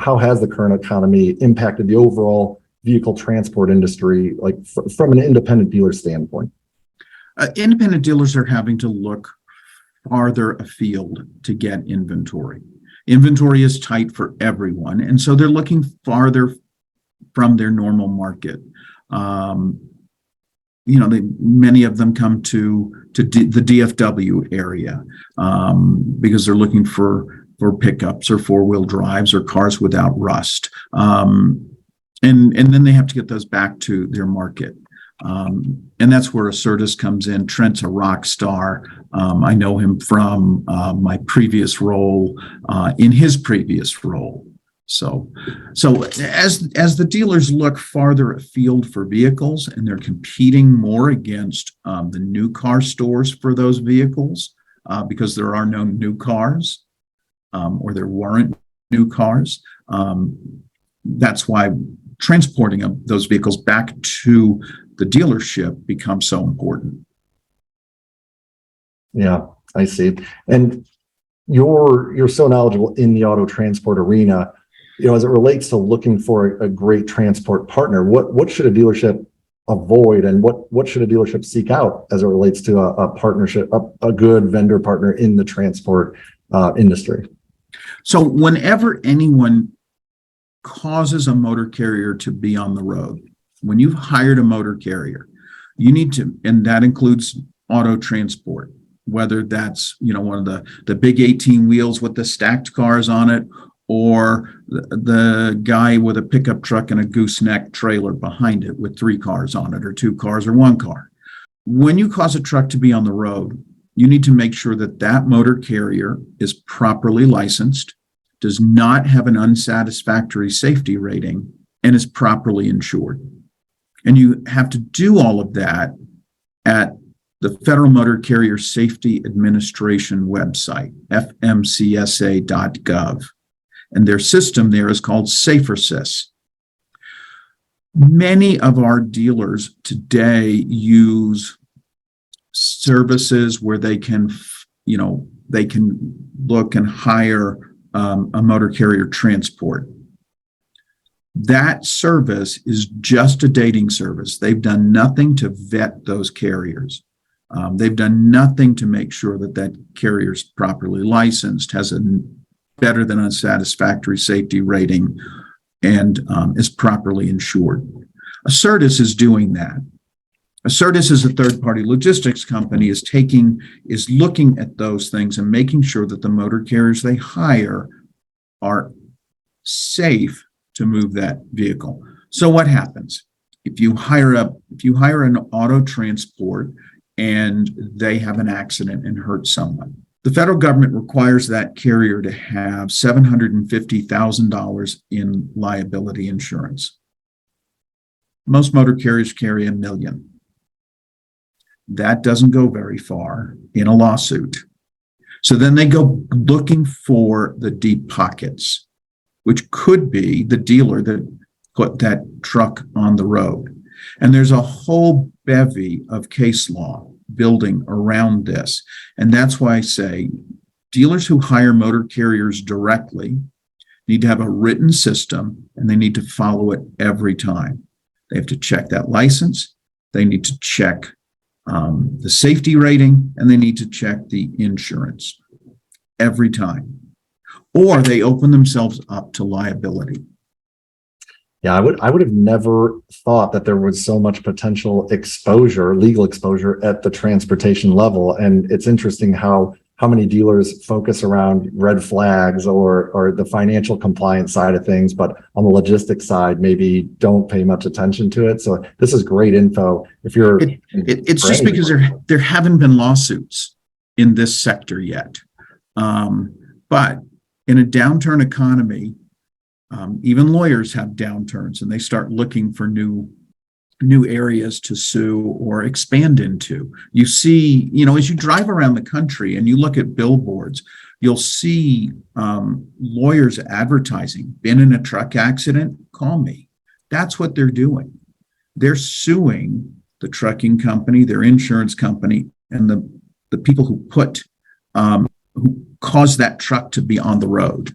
how has the current economy impacted the overall vehicle transport industry, like from an independent dealer standpoint? Independent dealers are having to look farther afield to get inventory. Inventory is tight for everyone, and so they're looking farther from their normal market. Many of them come to the DFW area because they're looking for pickups or four-wheel drives or cars without rust. And then they have to get those back to their market. And that's where Assertus comes in. Trent's a rock star. I know him from my previous role, in his previous role. So as the dealers look farther afield for vehicles and they're competing more against the new car stores for those vehicles, because there are no new cars, or there weren't new cars, that's why transporting those vehicles back to the dealership becomes so important. Yeah, I see. And you're so knowledgeable in the auto transport arena. As it relates to looking for a great transport partner, what should a dealership avoid, and what should a dealership seek out as it relates to a partnership, a good vendor partner in the transport industry? So whenever anyone causes a motor carrier to be on the road, when you've hired a motor carrier, you need to, and that includes auto transport, whether that's one of the big 18 wheels with the stacked cars on it, or the guy with a pickup truck and a gooseneck trailer behind it with 3 cars on it, or 2 cars, or 1 car. When you cause a truck to be on the road, you need to make sure that motor carrier is properly licensed, does not have an unsatisfactory safety rating, and is properly insured. And you have to do all of that at the Federal Motor Carrier Safety Administration website, fmcsa.gov. And their system there is called SaferSys. Many of our dealers today use services where they can look and hire a motor carrier transport. That service is just a dating service. They've done nothing to vet those carriers. They've done nothing to make sure that carrier is properly licensed, has a better than unsatisfactory safety rating, and is properly insured. Assertus is doing that. Assertus is a third-party logistics company, is looking at those things and making sure that the motor carriers they hire are safe to move that vehicle. So what happens if you hire an auto transport and they have an accident and hurt someone? The federal government requires that carrier to have $750,000 in liability insurance. Most motor carriers carry $1 million. That doesn't go very far in a lawsuit. So then they go looking for the deep pockets, which could be the dealer that put that truck on the road. And there's a whole bevy of case law building around this. And that's why I say dealers who hire motor carriers directly need to have a written system, and they need to follow it every time. They have to check that license. They need to check the safety rating, and they need to check the insurance every time, or they open themselves up to liability. Yeah, I would have never thought that there was so much potential exposure, legal exposure at the transportation level. And it's interesting how many dealers focus around red flags or the financial compliance side of things, but on the logistics side, maybe don't pay much attention to it. So this is great info. If you're, it's just because there haven't been lawsuits in this sector yet. But in a downturn economy, even lawyers have downturns, and they start looking for new areas to sue or expand into. You see, as you drive around the country and you look at billboards, you'll see lawyers advertising, been in a truck accident, call me. That's what they're doing. They're suing the trucking company, their insurance company, and the people who caused that truck to be on the road.